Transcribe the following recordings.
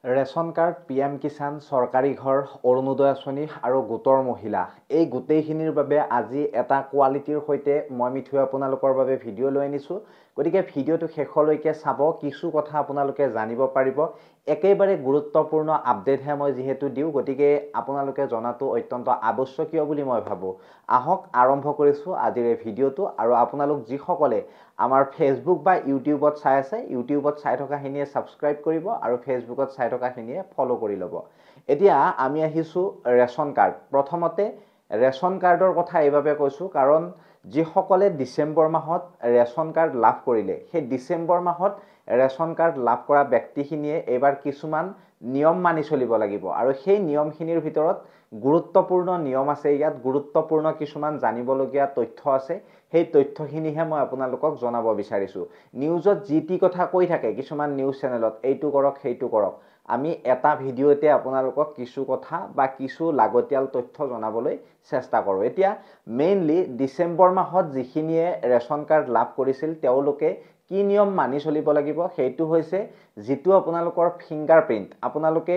Ration card, PM Kisan, চৰকাৰী ঘৰ, অৰুণোদয় আঁচনি আৰু গোটৰ মহিলা এই গোটেইখিনিৰ বাবে আজি এটা কোৱালিটিৰ সৈতে মই মিঠুৱে আপোনালোকৰ বাবে ভিডিঅ' লৈ আনিছোঁ। গতিকে ভিডিঅ'টো শেষলৈকে চাব, কিছু কথা আপোনালোকে জানিব পাৰিব। একেবাৰে গুৰুত্বপূৰ্ণ আপডেটহে মই যিহেতু দিওঁ, গতিকে আপোনালোকে জনাটো অত্যন্ত আৱশ্যকীয় বুলি মই ভাবোঁ। আহক আৰম্ভ কৰিছোঁ আজিৰ এই ভিডিঅ'টো। আৰু আপোনালোক যিসকলে আমাৰ ফেচবুক বা ইউটিউবত চাই আছে, ইউটিউবত চাই থকাখিনিয়ে ছাবস্ক্ৰাইব কৰিব আৰু ফেচবুকত চাই থকাখিনিয়ে ফ'ল' কৰি ল'ব। এতিয়া আমি আহিছোঁ ৰেচন কাৰ্ড। প্ৰথমতে ৰেচন কাৰ্ডৰ কথা এইবাবে কৈছোঁ কাৰণ যিসকলে ডিচেম্বৰ মাহত ৰেচন কাৰ্ড লাভ কৰিলে, সেই ডিচেম্বৰ মাহত ৰেচন কাৰ্ড লাভ কৰা ব্যক্তিখিনিয়ে এইবাৰ কিছুমান নিয়ম মানি চলিব লাগিব। আৰু সেই নিয়মখিনিৰ ভিতৰত গুৰুত্বপূৰ্ণ নিয়ম আছে, ইয়াত গুৰুত্বপূৰ্ণ কিছুমান জানিবলগীয়া তথ্য আছে। সেই তথ্যখিনিহে মই আপোনালোকক জনাব বিচাৰিছোঁ। নিউজত যি টি কথা কৈ থাকে কিছুমান নিউজ চেনেলত, এইটো কৰক সেইটো কৰক। আমি এটা ভিডিঅ'তে আপোনালোকক কিছু কথা বা কিছু লাগতিয়াল তথ্য জনাবলৈ চেষ্টা কৰোঁ। এতিয়া মেইনলি ডিচেম্বৰ মাহত যিখিনিয়ে ৰেচন কাৰ্ড লাভ কৰিছিল তেওঁলোকে কি নিয়ম মানি চলিব লাগিব, সেইটো হৈছে যিটো আপোনালোকৰ ফিংগাৰপ্ৰিণ্ট। আপোনালোকে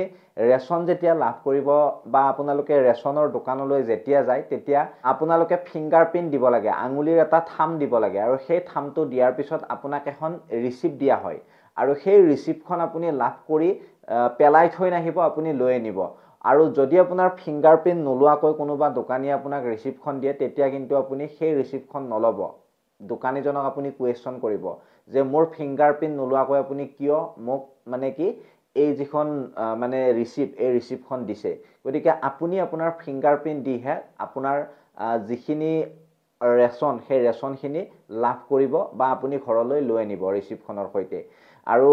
ৰেচন যেতিয়া লাভ কৰিব বা আপোনালোকে ৰেচনৰ দোকানলৈ যেতিয়া যায় তেতিয়া আপোনালোকে ফিংগাৰপ্ৰিণ্ট দিব লাগে, আঙুলিৰ এটা থাম দিব লাগে। আৰু সেই থামটো দিয়াৰ পিছত আপোনাক এখন ৰিচিপ্ট দিয়া হয়। আৰু সেই ৰিচিপ্টখন আপুনি লাভ কৰি পেলাই থৈ নাহিব, আপুনি লৈ আনিব। আৰু যদি আপোনাৰ ফিংগাৰপ্ৰিণ্ট নোলোৱাকৈ কোনোবা দোকানীয়ে আপোনাক ৰিচিপ্টখন দিয়ে, তেতিয়া কিন্তু আপুনি সেই ৰিচিপ্টখন নল'ব। দোকানীজনক আপুনি কুৱেশ্যন কৰিব যে মোৰ ফিংগাৰপ্ৰিণ্ট নোলোৱাকৈ আপুনি কিয় মোক এই যিখন ৰিচিপ্ট, এই ৰিচিপ্টখন দিছে। গতিকে আপুনি আপোনাৰ ফিংগাৰপ্ৰিণ্ট দিহে আপোনাৰ যিখিনি ৰেচন, সেই ৰেচনখিনি লাভ কৰিব বা আপুনি ঘৰলৈ লৈ আনিব ৰিচিপ্টখনৰ সৈতে। আৰু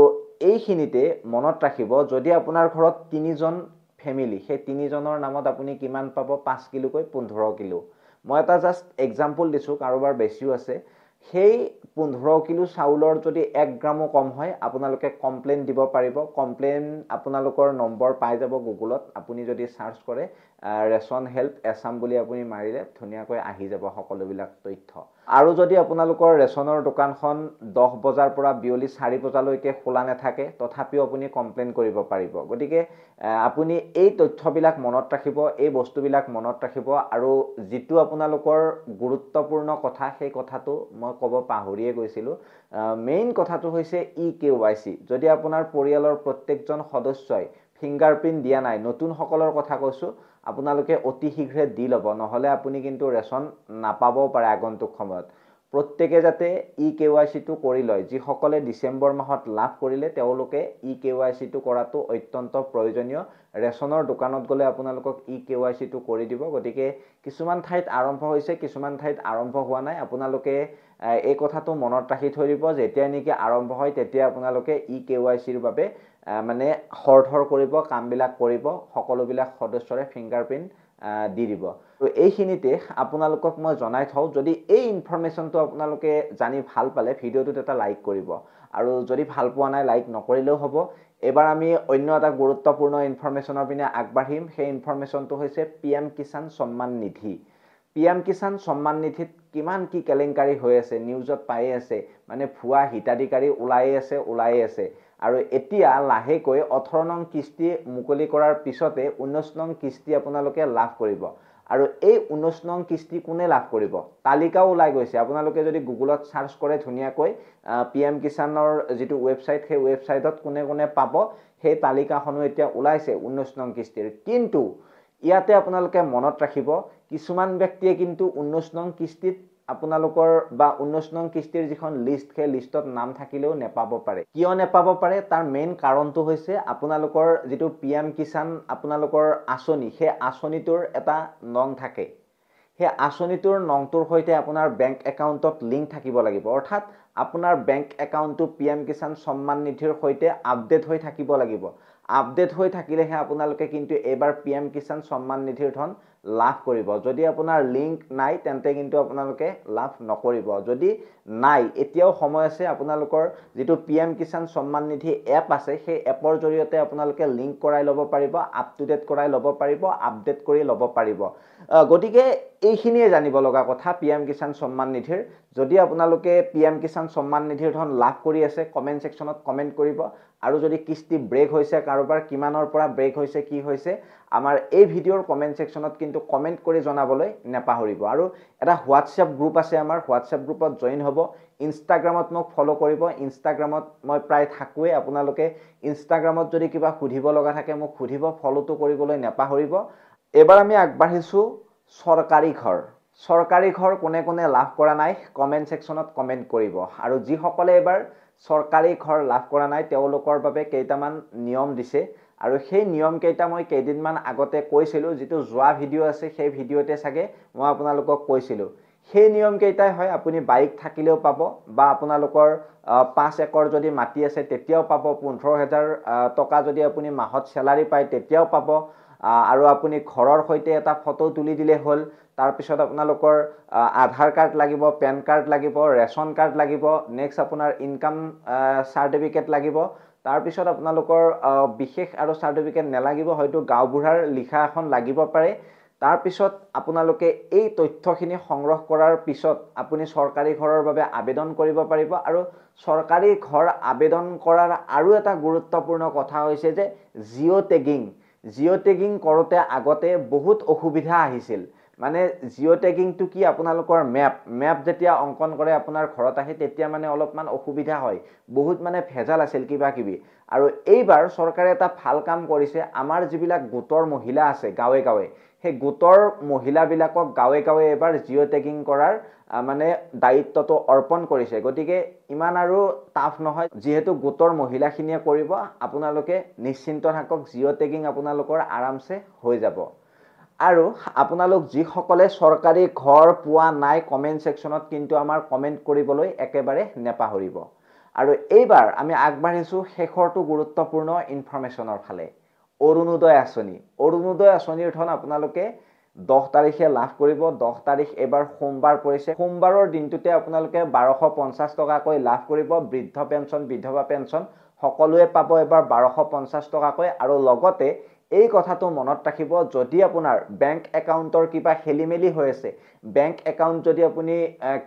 এইখিনিতে মনত ৰাখিব, যদি আপোনাৰ ঘৰত 3জন ফেমিলি, সেই 3জনৰ নামত আপুনি কিমান পাব? 5 কিলোকৈ 15 কিলো। মই এটা জাষ্ট এক্সাম্পল দিছোঁ, কাৰোবাৰ বেছিও আছে। সেই 15 কিলো চাউলৰ যদি 1 গ্ৰামো কম হয়, আপোনালোকে কমপ্লেইন দিব পাৰিব। কমপ্লেইন আপোনালোকৰ নম্বৰ পাই যাব গুগলত। আপুনি যদি চাৰ্চ কৰে ৰেচন হেল্প এছাম বুলি আপুনি মাৰিলে ধুনীয়াকৈ আহি যাব সকলোবিলাক তথ্য। আৰু যদি আপোনালোকৰ ৰেচনৰ দোকানখন 10 বজাৰ পৰা বিয়লি 4 বজালৈকে খোলা নাথাকে, তথাপিও আপুনি কমপ্লেইন কৰিব পাৰিব। গতিকে আপুনি এই তথ্যবিলাক মনত ৰাখিব, এই বস্তুবিলাক মনত ৰাখিব। আৰু যিটো আপোনালোকৰ গুৰুত্বপূৰ্ণ কথা, সেই কথাটো মই ক'ব পাহৰিয়ে গৈছিলোঁ। মেইন কথাটো হৈছে EKYC। যদি আপোনাৰ পৰিয়ালৰ প্ৰত্যেকজন সদস্যই ফিংগাৰপ্ৰিণ্ট দিয়া নাই, নতুনসকলৰ কথা কৈছোঁ, আপোনালোকে অতি শীঘ্ৰে দি ল'ব, নহ'লে আপুনি কিন্তু ৰেচন নাপাবও পাৰে আগন্তুক সময়ত। প্ৰত্যেকে যাতে EKYCটো কৰি লয়। যিসকলে ডিচেম্বৰ মাহত লাভ কৰিলে তেওঁলোকে EKYCটো কৰাটো অত্যন্ত প্ৰয়োজনীয়। ৰেচনৰ দোকানত গ'লে আপোনালোকক EKYCটো কৰি দিব। গতিকে কিছুমান ঠাইত আৰম্ভ হৈছে, কিছুমান ঠাইত আৰম্ভ হোৱা নাই। আপোনালোকে এই কথাটো মনত ৰাখি থৈ দিব, যেতিয়া নেকি আৰম্ভ হয় তেতিয়া আপোনালোকে EKYCৰ বাবে খৰধৰ কৰিব, কামবিলাক কৰিব, সকলোবিলাক সদস্যৰে ফিংগাৰপ্ৰিণ্ট দি দিব। আৰু এইখিনিতে আপোনালোকক মই জনাই থওঁ, যদি এই ইনফৰমেশ্যনটো আপোনালোকে জানি ভাল পালে ভিডিঅ'টোত এটা লাইক কৰিব। আৰু যদি ভাল পোৱা নাই লাইক নকৰিলেও হ'ব। এবাৰ আমি অন্য এটা গুৰুত্বপূৰ্ণ ইনফৰমেশ্যনৰ পিনে আগবাঢ়িম। সেই ইনফৰমেশ্যনটো হৈছে PM কিষাণ সন্মান নিধি। PM কিষাণ সন্মান নিধিত কিমান কি কেলেংকাৰী হৈ আছে, নিউজত পায়ে আছে। ভুৱা হিতাধিকাৰী ওলায়ে আছে। আৰু এতিয়া লাহেকৈ 18 নং কিস্তি মুকলি কৰাৰ পিছতে 19 নং কিস্তি আপোনালোকে লাভ কৰিব। আৰু এই 19 নং কিস্তি কোনে লাভ কৰিব? তালিকাও ওলাই গৈছে। আপোনালোকে যদি গুগলত চাৰ্চ কৰে ধুনীয়াকৈ PM কিষাণৰ যিটো ৱেবছাইট, সেই ৱেবছাইটত কোনে কোনে পাব সেই তালিকাখনো এতিয়া ওলাইছে 19 নং কিস্তিৰ। কিন্তু ইয়াতে আপোনালোকে মনত ৰাখিব, কিছুমান ব্যক্তিয়ে কিন্তু 19 নং কিস্তিত আপোনালোকৰ বা 19 নং কিস্তিৰ যিখন লিষ্ট, সেই লিষ্টত নাম থাকিলেও নেপাব পাৰে। কিয় নেপাব পাৰে? তাৰ মেইন কাৰণটো হৈছে আপোনালোকৰ যিটো PM কিষাণ আপোনালোকৰ আঁচনি, সেই আঁচনিটোৰ এটা নং থাকে। সেই আঁচনিটোৰ নংটোৰ সৈতে আপোনাৰ বেংক একাউণ্টত লিংক থাকিব লাগিব। অৰ্থাৎ আপোনাৰ বেংক একাউণ্টটো PM কিষাণ সন্মান নিধিৰ সৈতে আপডেট হৈ থাকিব লাগিব। আপডেট হৈ থাকিলেহে আপোনালোকে কিন্তু এইবাৰ PM কিষাণ সন্মান নিধিৰ ধন লাভ কৰিব যদি আপোনাৰ লিংক নাই তেন্তে কিন্তু আপোনালোকে লাভ নকৰিব যদি নাই এতিয়াও সময় আছে আপোনালোকৰ যেটো পিএম কিষাণ সম্মান নিধি এপ আছে সেই এপৰ জৰিয়তে আপোনালোকে লিংক কৰাই ল'ব পাৰিব আপ টু ডেট কৰাই ল'ব পাৰিব আপডেট কৰি ল'ব পাৰিব গতিকে এইখিনিয়ে জানিব লগা কথা পিএম কিষাণ সম্মান নিধিৰ যদি আপোনালোকে পিএম কিষাণ সম্মান নিধিৰ ধন লাভ কৰি আছে কমেন্ট সেকশনত কমেন্ট কৰিব আৰু যদি কিস্তি ব্ৰেক হৈছে কাৰোবাৰ কিমানৰ পৰা ব্ৰেক হৈছে কি হৈছে আমাৰ এই ভিডিওৰ কমেন্ট সেকশনত কিন্তু কমেন্ট কৰি জনাবলৈ নেপাহৰিব আৰু এটা হোৱাটসঅ্যাপ গ্ৰুপ আছে আমাৰ হোৱাটসঅ্যাপ গ্ৰুপত জয়েন হ'ব ইনষ্টাগ্ৰামত মোক ফলো কৰিব ইনষ্টাগ্ৰামত মই প্ৰায় থাকুৱে আপোনালোকে ইনষ্টাগ্ৰামত যদি কিবা খুধিব লগা থাকে মোক খুধিব ফলোটো কৰিবলৈ নেপাহৰিব এবাৰ আমি আগবাঢ়িছো সৰকাৰী ঘৰ কোনে কোনে লাভ কৰা নাই কমেন্ট সেকশনত কমেন্ট কৰিব আৰু যি সকলে এবাৰ সৰকাৰী ঘৰ লাভ কৰা নাই তেওঁলোকৰ বাবে কেইটামান নিয়ম দিছে আৰু সেই নিয়ম কেইটা মই কেইদিনমান আগতে কৈছিলো যেটো যোৱা ভিডিও আছে সেই ভিডিওতে সাগে মই আপোনালোকক কৈছিলো সেই নিয়ম কেইটাই হয় আপুনি বাইক থাকিলেও পাব বা আপোনালোকৰ 5 একৰ যদি মাটি আছে তেতিয়াও পাব 15000 টকা যদি আপুনি মাহত স্যালাৰি পায় তেতিয়াও পাব আৰু আপুনি ঘৰৰ হৈতে এটা ফটো তুলি দিলে হল তাৰ পিছত আপোনালোকৰ আধাৰ কাৰ্ড লাগিব পেন কাৰ্ড লাগিব ৰেশন কাৰ্ড লাগিব নেক্সট আপোনাৰ ইনকাম সাৰ্টিফিকেট লাগিব তাৰ পিছত আপোনালোকৰ বিশেষ আৰু সাৰ্টিফিকেট নেলাগিব হয়তো গাঁওবুঢ়াৰ লিখা এখন লাগিব পাৰে তাৰ পিছত আপোনালোকে এই তথ্যখিনি সংগ্ৰহ কৰাৰ পিছত আপুনি সৰকাৰি ঘৰৰ বাবে আবেদন কৰিব পাৰিব আৰু সৰকাৰি ঘৰ আবেদন কৰাৰ আৰু এটা গুৰুত্বপূৰ্ণ কথা হৈছে যে জিঅ' টেগিং কৰোতে আগতে বহুত অসুবিধা আহিছিল মানে জিঅ' টেগিং টু কি আপোনালোকৰ মেপ যেতিয়া অঙ্কন কৰে আপোনাৰ ঘৰত আহে তেতিয়া মানে অলপমান অসুবিধা হয় বহুত মানে ভেজাল আছিল কিবা কিবি আৰু এইবাৰ সৰকাৰে এটা ভাল কাম কৰিছে আমাৰ যিবিলাক গোটৰ মহিলা আছে গাঁৱে গাঁৱে সেই গোটৰ মহিলাবিলাকক গাঁৱে গাঁৱে এবাৰ জিঅ' টেগিং কৰাৰ মানে দায়িত্বটো অৰ্পণ কৰিছে গতিকে ইমান আৰু টাফ নহয় যেহেতু গোটৰ মহিলাখিনিয়ে কৰিব আপোনালোকে নিশ্চিন্ত থাকক জিঅ' টেগিং আপোনালোকৰ আৰামছে হৈ যাব আৰু আপোনালোক যি সকলে সৰকাৰি ঘৰ পোৱা নাই কমেন্ট সেকশনত কিন্তু আমাৰ কমেন্ট কৰিবলৈ একেবাৰে নেপাহৰিব আৰু এইবাৰ আমি আগবাঢ়িছো শেষৰটো গুৰুত্বপূৰ্ণ ইনফৰমেশনৰ ফালে অৰুণোদয় আঁচনিৰ ধন আপোনালোকে 10 তাৰিখে লাভ কৰিব 10 তাৰিখ এবাৰ সোমবাৰ পৰিছে সোমবাৰৰ দিনটোতে আপোনালোকে 1250 টকাকৈ লাভ কৰিব বৃদ্ধ পেঞ্চন বিধৱা পেঞ্চন সকলোৱে পাব এবাৰ 1250 টকাকৈ আৰু লগতে এই কথাটো মনত ৰাখিব যদি আপোনাৰ বেংক একাউণ্টৰ কিবা খেলিমেলি হৈ আছে বেংক একাউণ্ট যদি আপুনি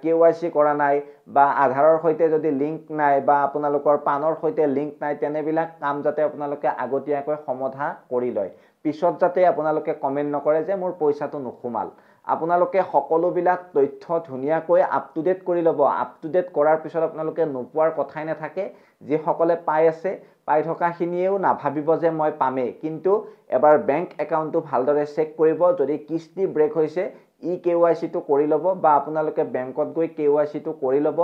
কেওয়াইসি কৰা নাই বা আধাৰৰ সৈতে যদি লিংক নাই বা আপোনালোকৰ পানৰ সৈতে লিংক নাই তেনেবিলাক কাম যাতে আপোনালোকে আগতীয়াকৈ সমাধা কৰি লয় পিছত যাতে আপোনালোকে কমেন্ট নকৰে যে মোৰ পইচাটো নুখুমাল আপোনালোকে সকলোবিলাক তথ্য ধুনিয়াকৈ আপ টু ডেট কৰি ল'ব আপ টু ডেট কৰাৰ পিছত আপোনালোকে নোপোৱাৰ কথাই নাথাকে যে সকলে পাই আছে পাই থকাখিনিয়েও নাভাবিব যে মই পামে কিন্তু এবাৰ বেংক একাউণ্টটো ভালদৰে চেক কৰিব যদি কিস্তি ব্ৰেক হৈছে কেওয়াইসি টো কৰি ল'ব বা আপোনালোকে বেংকত গৈ কেওয়াইসি টো কৰি ল'ব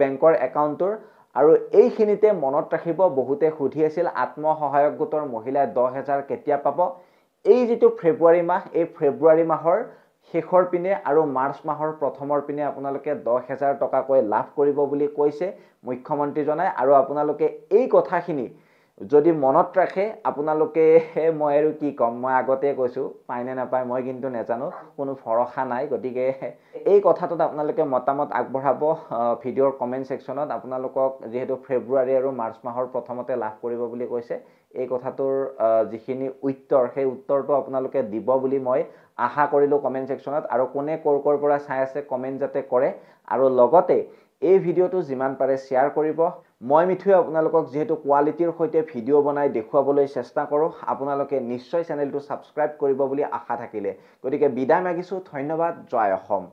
বেংকৰ একাউণ্টৰ আৰু এইখিনিতে মনত ৰাখিব বহুতে সুধি আছিল আত্মসহায়ক গোটৰ মহিলা 10000 কেতিয়া পাব এই যেটো ফেব্ৰুৱাৰী মাহ এই ফেব্ৰুৱাৰী মাহৰ শেষৰ পিনে আৰু মাৰ্চ মাহৰ প্ৰথমৰ পিনে আপোনালোকে 10000 টকাকৈ লাভ কৰিব বুলি কৈছে মুখ্যমন্ত্ৰী জনাই আৰু আপোনালোকে এই কথাখিনি যদি মনত ৰাখে আপোনালোকে মই আৰু কি কম মই আগতে কৈছো পাইনে নাপায় মই কিন্তু নেজানো কোনো ভৰসা নাই গতিকে এই কথাটোত আপোনালোকে মতামত আগবঢ়াব ভিডিওৰ কমেন্ট সেকশনত আপোনালোকক যেহেতু ফেব্ৰুৱাৰী আৰু মাৰ্চ মাহৰ প্ৰথমতে লাভ কৰিব বুলি কৈছে এই কথাটোৰ যিখিনি উত্তৰ সেই উত্তৰটো আপোনালোকে দিব বুলি মই আশা কৰিলো কমেন্ট সেকশনত আৰু কোনে কৰ পৰা চাই আছে কমেন্ট যাতে কৰে আৰু লগতে এই ভিডিওটো যিমান পাৰে শেয়াৰ কৰিব মই মিঠুৱে আপোনালোকক যেহেতু কোৱালিটিৰ সৈতে ভিডিও বনাই দেখুৱাবলৈ চেষ্টা কৰো আপোনালোকে নিশ্চয় চেনেলটো সাবস্ক্ৰাইব কৰিব বুলি আশা থাকিলে গতিকে বিদায় মাগিছো ধন্যবাদ জয় অসম